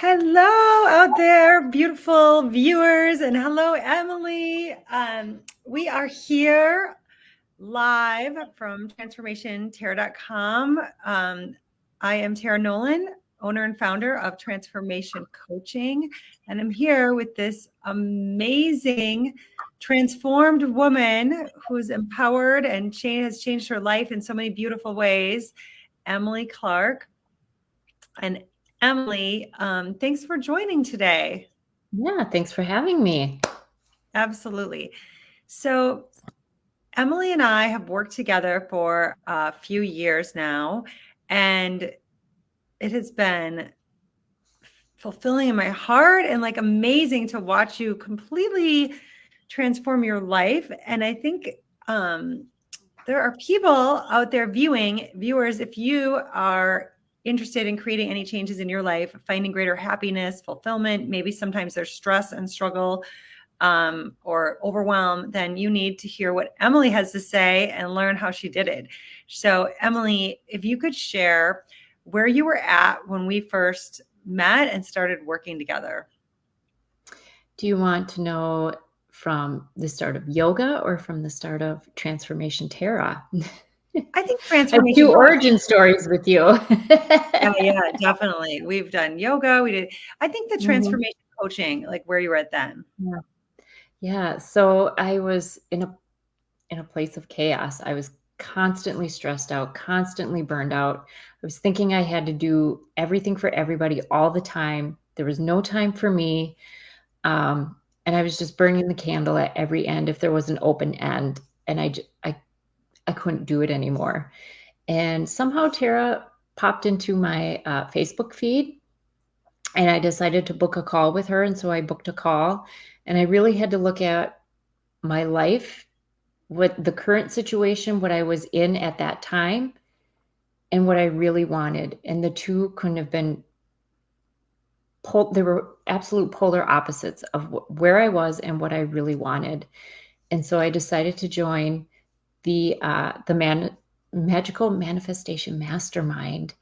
Hello out there, beautiful viewers, and hello, Emily. We are here live from transformationterra.com. I am Tara Nolan, owner and founder of Transformation Coaching, and I'm here with this amazing, transformed woman who's empowered and has changed her life in so many beautiful ways, Emily Clark. And Emily, thanks for joining today. Yeah, thanks for having me. Absolutely. So Emily and I have worked together for a few years now, and it has been fulfilling in my heart and like amazing to watch you completely transform your life. And I think there are people out there viewers, if you are interested in creating any changes in your life, finding greater happiness, fulfillment, maybe sometimes there's stress and struggle or overwhelm, then you need to hear what Emily has to say and learn how she did it. So Emily, if you could share where you were at when we first met and started working together. Do you want to know from the start of yoga or from the start of Transformation Terra? I think I have transformation. two origin stories with you. Yeah, definitely. We've done yoga. I think the Mhm. transformation coaching, like where you were at then. Yeah. Yeah. So I was in a place of chaos. I was constantly stressed out, constantly burned out. I was thinking I had to do everything for everybody all the time. There was no time for me. And I was just burning the candle at every end if there was an open end, and I couldn't do it anymore. And somehow Tara popped into my Facebook feed, and I decided to book a call with her. And so I booked a call, and I really had to look at my life, what the current situation, what I was in at that time, and what I really wanted. And the two couldn't have been they were absolute polar opposites of where I was and what I really wanted. And so I decided to join the magical manifestation mastermind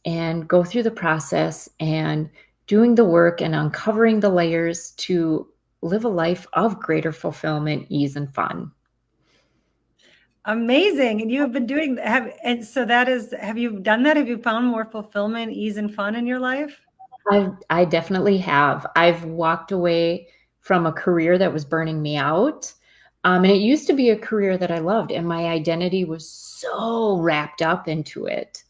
and go through the process and doing the work and uncovering the layers to live a life of greater fulfillment, ease, and fun. Amazing. And you have been doing and so have you done that? Have you found more fulfillment, ease, and fun in your life? I definitely have. I've walked away from a career that was burning me out. And it used to be a career that I loved, and my identity was so wrapped up into it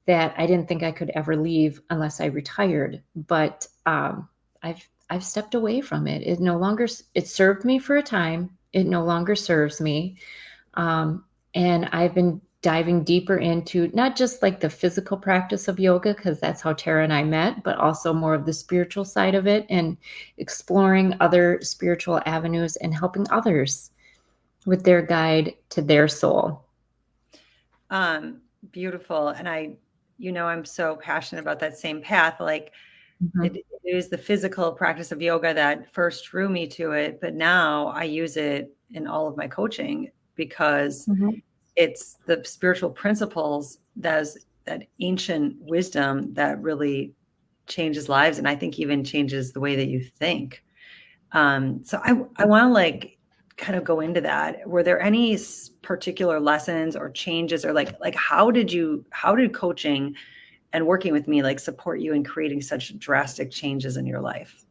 that I didn't think I could ever leave unless I retired. But I've stepped away from it. It no longer it served me for a time. It no longer serves me. And I've been diving deeper into not just like the physical practice of yoga, because that's how Tara and I met, but also more of the spiritual side of it and exploring other spiritual avenues and helping others with their guide to their soul. Beautiful. And I'm so passionate about that same path. Like Mhm. it is the physical practice of yoga that first drew me to it, but now I use it in all of my coaching because Mhm. it's the spiritual principles that ancient wisdom that really changes lives, and I think even changes the way that you think. So I want to like kind of go into that. Were there any particular lessons or changes, or like how did coaching and working with me like support you in creating such drastic changes in your life?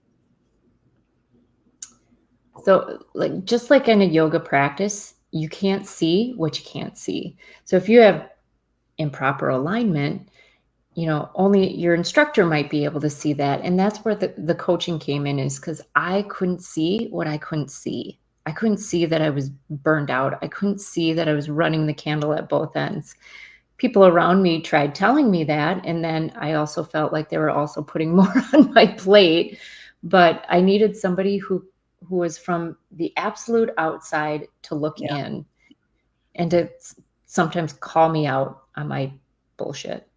So, like, just like in a yoga practice, you can't see what you can't see. So, if you have improper alignment, only your instructor might be able to see that. And that's where the coaching came in, is because I couldn't see what I couldn't see. I couldn't see that I was burned out. I couldn't see that I was running the candle at both ends. People around me tried telling me that. And then I also felt like they were also putting more on my plate. But I needed somebody who was from the absolute outside to look Yeah. in and to sometimes call me out on my bullshit.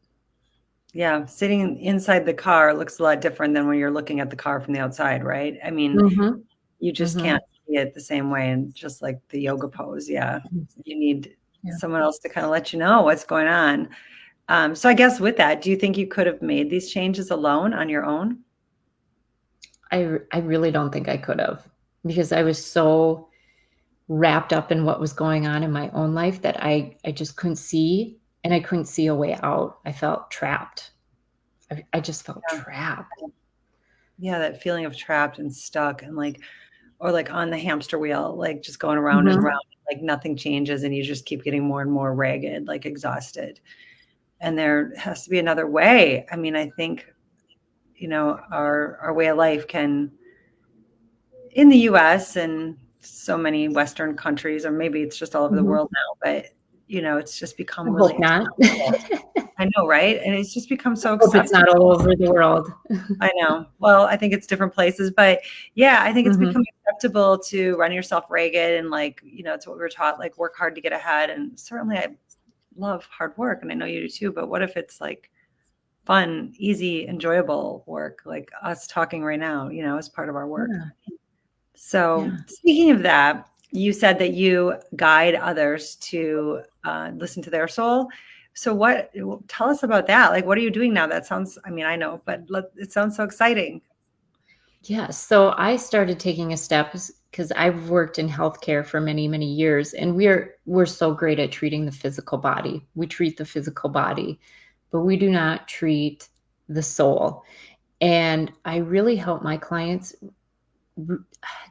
Yeah, sitting inside the car looks a lot different than when you're looking at the car from the outside, right? I mean, Mhm, you just mhm. can't see it the same way. And just like the yoga pose, yeah, you need Yeah. someone else to kind of let you know what's going on. So I guess with that, do you think you could have made these changes alone on your own? I really don't think I could have, because I was so wrapped up in what was going on in my own life that I just couldn't see, and I couldn't see a way out. I felt trapped. I just felt Yeah. trapped. Yeah, that feeling of trapped and stuck and like or like on the hamster wheel, like just going around and Mhm. around, like nothing changes and you just keep getting more and more ragged, like exhausted. And there has to be another way. I mean, I think, our way of life can in the US and so many Western countries, or maybe it's just all over the Mhm. world now, but it's just I become really hope not. acceptable. I know, right? And it's just become I so hope it's not acceptable. all over the world. I know. Well, I think it's different places, but yeah, I think it's Mhm. become acceptable to run yourself ragged and like, it's what we were taught, like work hard to get ahead. And certainly I love hard work and I know you do too, but what if it's like fun, easy, enjoyable work, like us talking right now, as part of our work. Yeah, So, yeah. speaking of that, you said that you guide others to listen to their soul. So, tell us about that? Like, what are you doing now? That sounds, I mean, I know, but it sounds so exciting. Yeah, so I started taking a step because I've worked in healthcare for many, many years, and we're so great at treating the physical body. We treat the physical body, but we do not treat the soul. And I really help my clients r-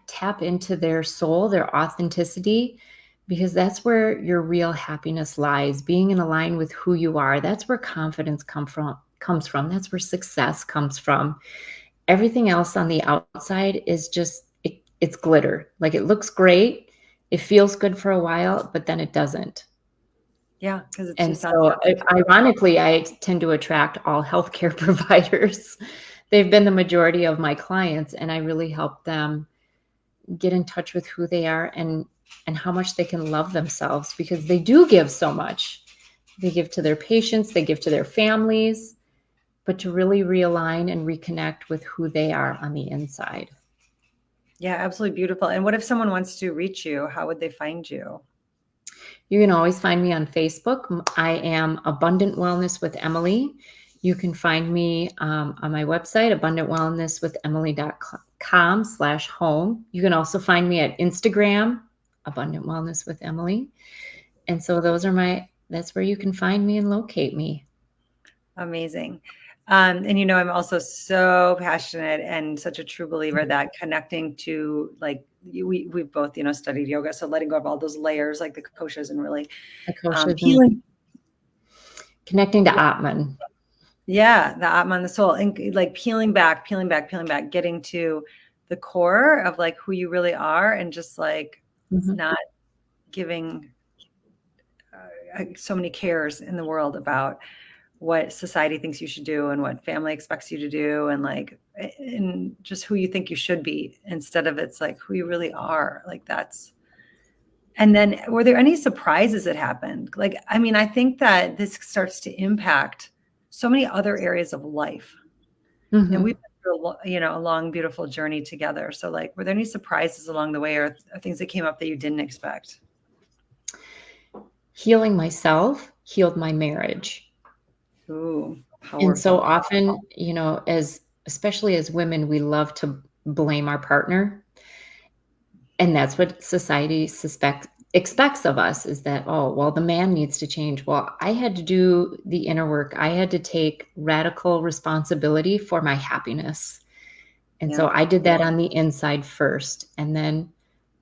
tap into their soul, their authenticity, because that's where your real happiness lies. Being in line with who you are, that's where confidence comes from. That's where success comes from. Everything else on the outside is just it's glitter. Like, it looks great, it feels good for a while, but then it doesn't. Yeah, because it's And just not so, authentic. ironically, I tend to attract all healthcare providers. They've been the majority of my clients, and I really help them get in touch with who they are, and how much they can love themselves, because they do give so much. They give to their patients, they give to their families, but to really realign and reconnect with who they are on the inside. Yeah, absolutely beautiful. And what if someone wants to reach you? How would they find you? You can always find me on Facebook. I am Abundant Wellness with Emily. You can find me on my website, abundantwellnesswithemily.com/home. You can also find me at Instagram, Abundant Wellness with Emily. And so that's where you can find me and locate me. Amazing. And I'm also so passionate and such a true believer that connecting to like we both studied yoga, so letting go of all those layers like the koshas and really The koshas and healing. connecting to Atman. Yeah, the Atman, the soul, and like peeling back, peeling back, peeling back, getting to the core of like who you really are, and just like Mhm. not giving so many cares in the world about what society thinks you should do and what family expects you to do and like and just who you think you should be instead of it's like who you really are. Like that's and then were there any surprises that happened? Like, I mean, I think that this starts to impact so many other areas of life. And we've Mhm. been through a long, beautiful journey together. So like, were there any surprises along the way or things that came up that you didn't expect? Healing myself healed my marriage. Ooh, And so powerful. often, as especially as women, we love to blame our partner. And that's what society expects of us, is that, oh, well, the man needs to change. Well, I had to do the inner work. I had to take radical responsibility for my happiness. And Yeah. so I did that on the inside first. And then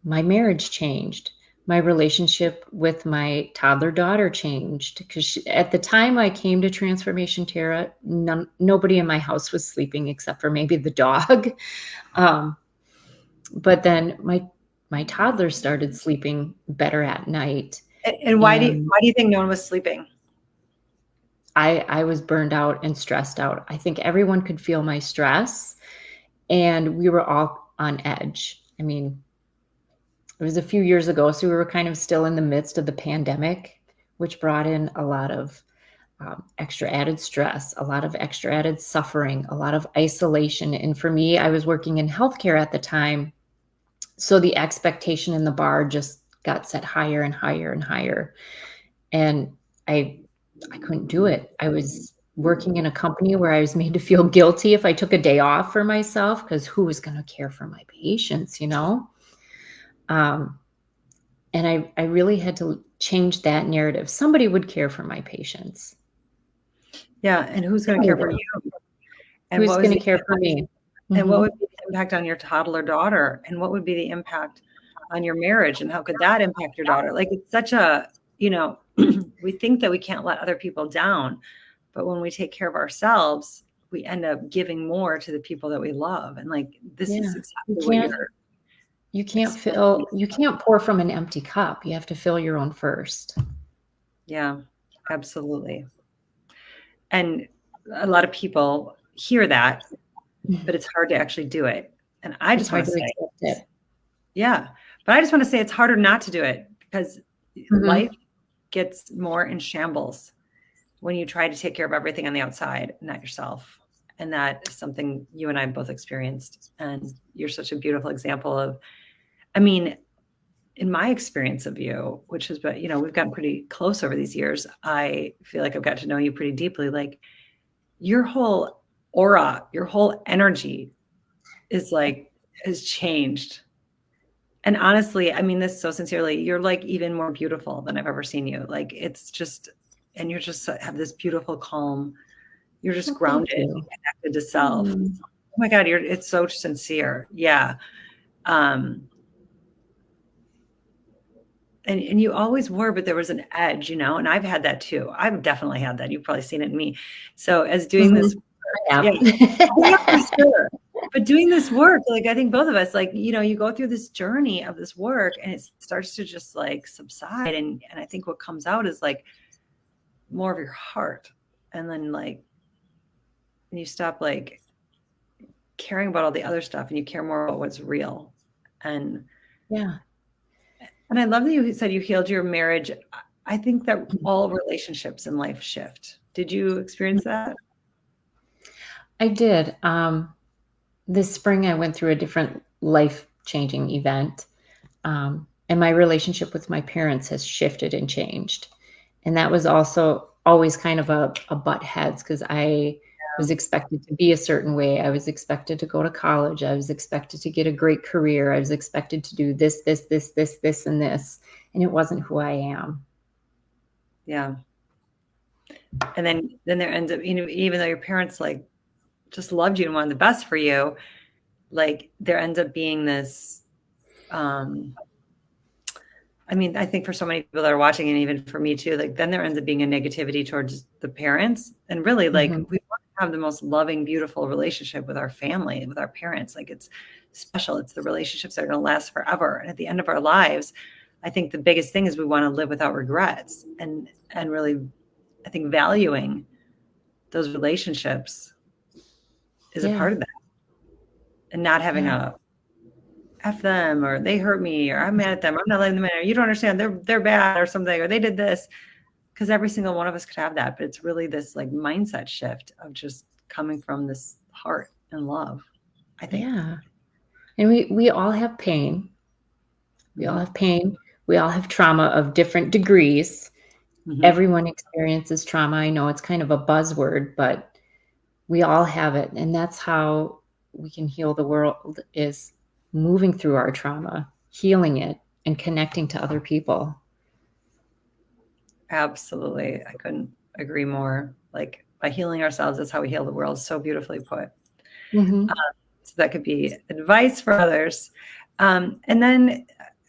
my marriage changed. My relationship with my toddler daughter changed, because at the time I came to Transformation Terra, nobody in my house was sleeping except for maybe the dog. Um, but then my toddler started sleeping better at night, And why do you, and why do you think no one was sleeping? I was burned out and stressed out. I think everyone could feel my stress, and we were all on edge. I mean, it was a few years ago, so we were kind of still in the midst of the pandemic, which brought in a lot of extra added stress, a lot of extra added suffering, a lot of isolation. And for me, I was working in healthcare at the time, so the expectation in the bar just got set higher and higher and higher. And I I couldn't do it. I was working in a company where I was made to feel guilty if I took a day off for myself, because who was going to care for my patients, Um, and I really had to change that narrative. Somebody would care for my patients. Yeah, and who's going to Somebody care for would. you? And Who's what was going to the care for me? and what Hmm. would be the impact on your toddler daughter? And what would be the impact on your marriage? And how could that impact your daughter? Like it's such a, we think that we can't let other people down, but when we take care of ourselves, we end up giving more to the people that we love. And like this is Yeah. You exactly what can't you're explaining. you can't pour from an empty cup. You have to fill your own first. Yeah, absolutely. And a lot of people hear that, but it's hard to actually do it. And I It's just want hard to to say, accept it. yeah, but I just want to say it's harder not to do it because life Hmm. gets more in shambles when you try to take care of everything on the outside, not yourself. And that is something you and I both experienced. And you're such a beautiful example of, I mean, in my experience of you, which has been, we've gotten pretty close over these years. I feel like I've got to know you pretty deeply. Like your whole aura, your whole energy is like, has changed. And honestly, I mean this so sincerely, you're like even more beautiful than I've ever seen you. Like it's just, and you're just have this beautiful calm. You're just Well, thank grounded and you. connected to self. Mm. Oh my God, it's so sincere. Yeah. Um, and you always were, but there was an edge, and I've had that too. I've definitely had that. You've probably seen it in me. So as doing Mhm. this I yeah. have. Oh, yeah, for sure. But doing this work, like I think both of us, like, you go through this journey of this work and it starts to just like subside. And I think what comes out is like more of your heart. And then like and you stop like caring about all the other stuff and you care more about what's real. And Yeah. and I love that you said you healed your marriage. I think that all relationships in life shift. Did you experience that? I did. This spring, I went through a different life-changing event, and my relationship with my parents has shifted and changed. And that was also always kind of a butt heads because I was expected to be a certain way. I was expected to go to college. I was expected to get a great career. I was expected to do this, this, this, this, this, and this. And it wasn't who I am. Yeah. And then there ends up, even though your parents like just loved you and wanted the best for you, like there ends up being this um I mean, I think for so many people that are watching and even for me too, like then there ends up being a negativity towards the parents. And really like Hmm. we want to have the most loving, beautiful relationship with our family, with our parents. Like it's special. It's the relationships that are going to last forever. And at the end of our lives, I think the biggest thing is we want to live without regrets and really I think valuing those relationships is a Yeah. part of that. And not having Yeah. a F them or they hurt me or I'm mad at them. I'm not letting them in or you don't understand. They're bad or something or they did this. Because every single one of us could have that, but it's really this like mindset shift of just coming from this heart and love, I think. Yeah. And we all have pain. We all Mhm. have pain. We all have trauma of different degrees. Mhm. Everyone experiences trauma. I know it's kind of a buzzword, but we all have it. And that's how we can heal the world is moving through our trauma, healing it, and connecting to other people. Absolutely. I couldn't agree more. Like by healing ourselves, that's how we heal the world. So beautifully put. Hmm. So that could be advice for others. And then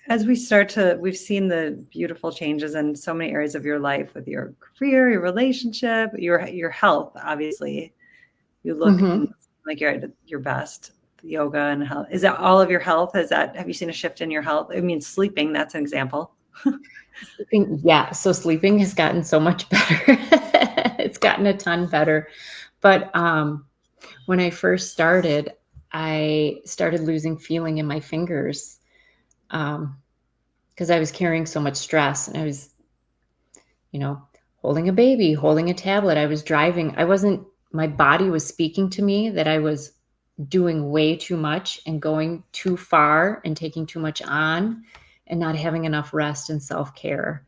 as we've seen the beautiful changes in so many areas of your life with your career, your relationship, your health, obviously. You look and Hmm. like you're at your best. Yoga and health. Is that all of your health? Have you seen a shift in your health? I mean, sleeping, that's an example. Sleeping, yeah. So sleeping has gotten so much better. It's gotten a ton better. But when I first started, I started losing feeling in my fingers because I was carrying so much stress and I was, you know, holding a baby, holding a tablet. I was driving. My body was speaking to me that I was doing way too much and going too far and taking too much on and not having enough rest and self care.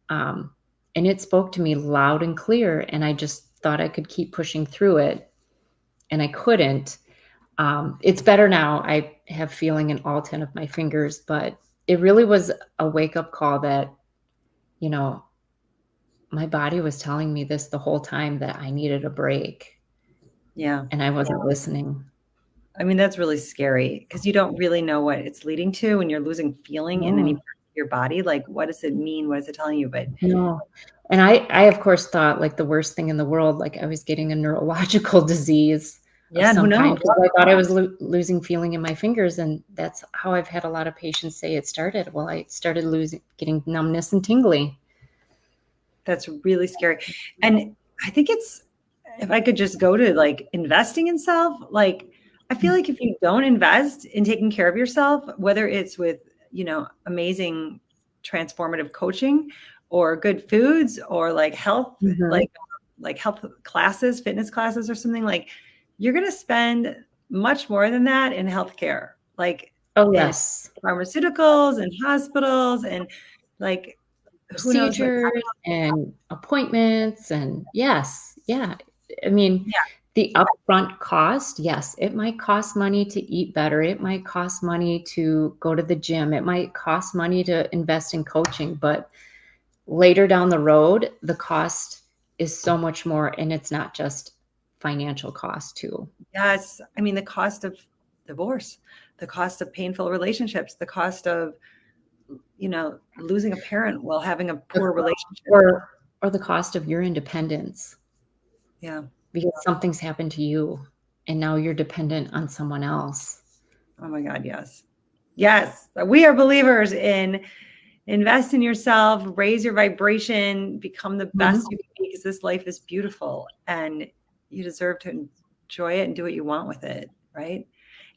Um, and it spoke to me loud and clear. And I just thought I could keep pushing through it, and I couldn't. It's better now. I have feeling in all 10 of my fingers, but it really was a wake-up call that, you know, my body was telling me this the whole time, that I needed a break, Yeah. and I wasn't listening. I mean, that's really scary because you don't really know what it's leading to when you're losing feeling in any No, part of your body. Like, what does it mean? What is it telling you? But no. And I of course thought like the worst thing in the world, like I was getting a neurological disease of yeah, and who some kind, knows? because I thought I was losing feeling in my fingers, and that's how I've had a lot of patients say it started. Well, I started getting numbness and tingling. That's really scary. And I think it's, if I could just go to like investing in self, like I feel like if you don't invest in taking care of yourself, whether it's with, amazing transformative coaching or good foods or like health, Mhm. like health classes, fitness classes or something, like you're going to spend much more than that in healthcare, like Oh, in yes. pharmaceuticals and hospitals and like who knows what. Procedures and appointments and yes, yeah. I mean, Yeah. the upfront cost, yes, it might cost money to eat better. It might cost money to go to the gym. It might cost money to invest in coaching, but later down the road, the cost is so much more, and it's not just financial cost too. Yes. I mean, the cost of divorce, the cost of painful relationships, the cost of, losing a parent while having a The poor co relationship. or the cost of your independence Yeah. because something's happened to you and now you're dependent on someone else. Oh my God. Yes. Yes. We are believers in invest in yourself, raise your vibration, become the best Mhm. you can be because this life is beautiful and you deserve to enjoy it and do what you want with it. Right.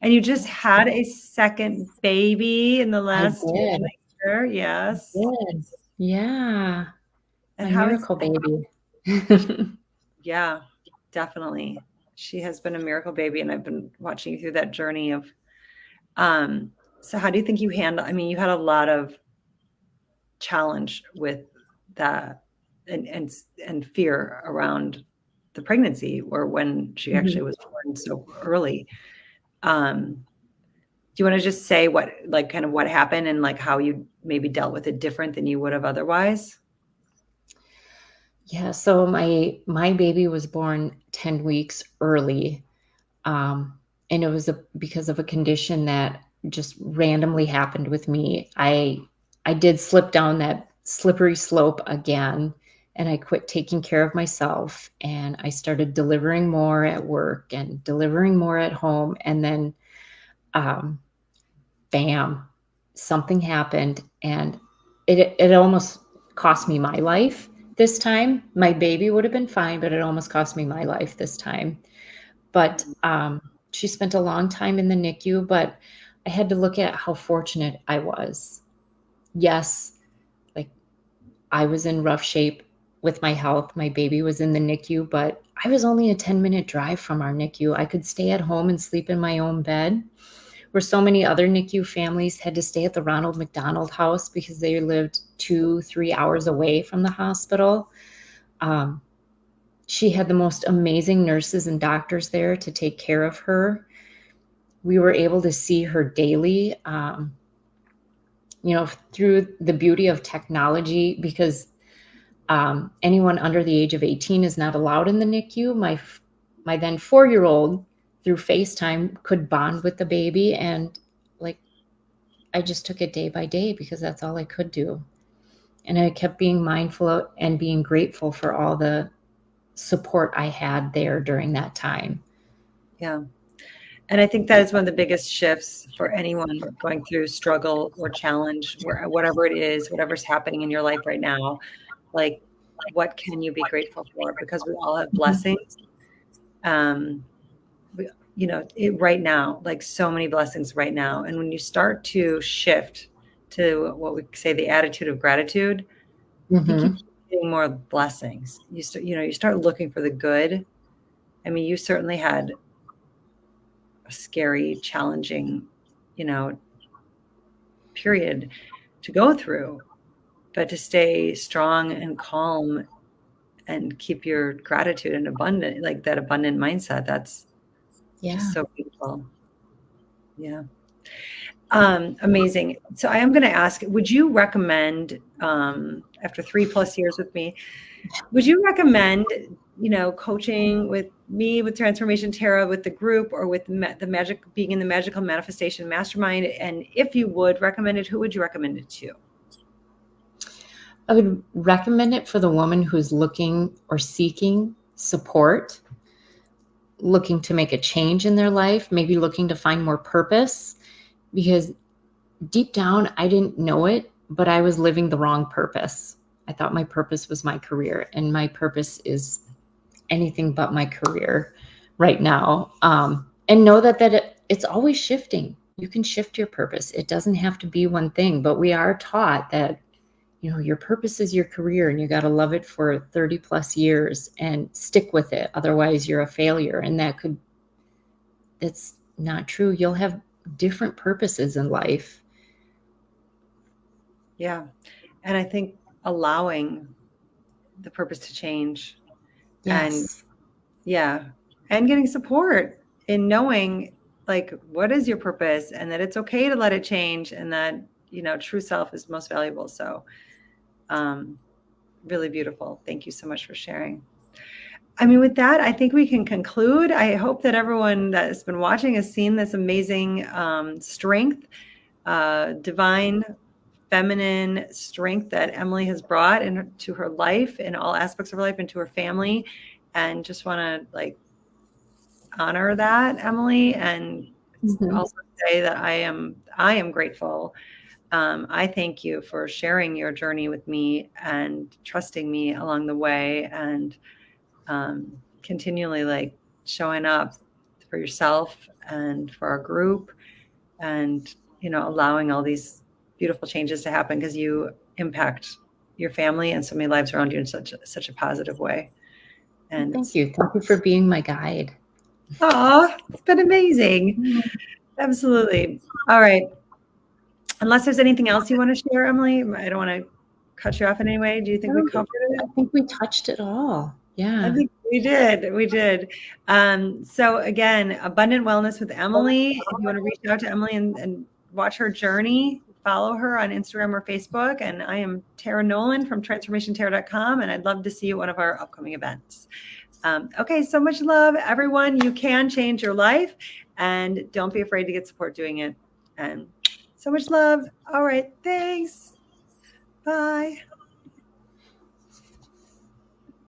And you just had a second baby in the I last did. year. Yes. Did. Yeah, And my how is, miracle baby. yeah, definitely. She has been a miracle baby, and I've been watching you through that journey of um so how do you think you handle, I mean, you had a lot of challenge with that and fear around the pregnancy or when she actually Mhm. was born so early. Do you want to just say what, like, kind of what happened and like how you maybe dealt with it different than you would have otherwise? Yeah, so my baby was born 10 weeks early, um, and it was because of a condition that just randomly happened with me. I did slip down that slippery slope again, and I quit taking care of myself, and I started delivering more at work and delivering more at home, and then, um, bam, something happened, and it almost cost me my life this time. My baby would have been fine, but it almost cost me my life this time. But, she spent a long time in the NICU, but I had to look at how fortunate I was. Yes, like, I was in rough shape with my health. My baby was in the NICU, but I was only a 10-minute drive from our NICU. I could stay at home and sleep in my own bed, where so many other NICU families had to stay at the Ronald McDonald House because they lived 2, 3 hours away from the hospital. Um, she had the most amazing nurses and doctors there to take care of her. We were able to see her daily, through the beauty of technology because anyone under the age of 18 is not allowed in the NICU. My then 4-year-old through FaceTime could bond with the baby, and like I just took it day by day because that's all I could do. And I kept being mindful and being grateful for all the support I had there during that time. Yeah. And I think that is one of the biggest shifts for anyone going through struggle or challenge, where whatever it is, whatever's happening in your life right now, like what can you be grateful for? Because we all have Mhm. blessings. Um, right now, like so many blessings right now. And when you start to shift to what we say the attitude of gratitude, I think you Mhm. keep getting more blessings. You start looking for the good. I mean, you certainly had a scary, challenging, you know, period to go through, but to stay strong and calm and keep your gratitude and abundant, like that abundant mindset. That's just so beautiful. Yeah. Amazing. So I am going to ask, would you recommend, after 3+ years with me, would you recommend, coaching with me, with Transformation Tarot, with the group, or with the magic, being in the Magical Manifestation Mastermind? And if you would recommend it, who would you recommend it to? I would recommend it for the woman who's looking or seeking support, looking to make a change in their life, maybe looking to find more purpose, because deep down, I didn't know it, but I was living the wrong purpose. I thought my purpose was my career, and my purpose is anything but my career right now. And know that it's always shifting. You can shift your purpose. It doesn't have to be one thing, but we are taught that, your purpose is your career and you got to love it for 30+ years and stick with it. Otherwise you're a failure. And that's not true. You'll have different purposes in life. Yeah. And I think allowing the purpose to change. Yes. And getting support in knowing, like, what is your purpose, and that it's okay to let it change, and that, true self is most valuable. So, really beautiful. Thank you so much for sharing. I mean, with that, I think we can conclude. I hope that everyone that has been watching has seen this amazing strength, divine feminine strength that Emily has brought into her life, in all aspects of her life, into her family. And just want to honor that, Emily, and also say that I am grateful. I thank you for sharing your journey with me and trusting me along the way, and continually showing up for yourself and for our group, and allowing all these beautiful changes to happen, because you impact your family and so many lives around you in such a positive way. And thank you for being my guide. It's been amazing. Absolutely. All right. Unless there's anything else you want to share, Emily, I don't want to cut you off in any way. Do you think we covered it? I think we touched it all. Yeah. I think we did. We did. So again, Abundant Wellness with Emily. If you want to reach out to Emily and watch her journey, follow her on Instagram or Facebook. And I am Tara Nolan from transformationtarot.com, and I'd love to see you at one of our upcoming events. Okay, so much love, everyone. You can change your life, and don't be afraid to get support doing it. And so much love. All right, thanks. Bye.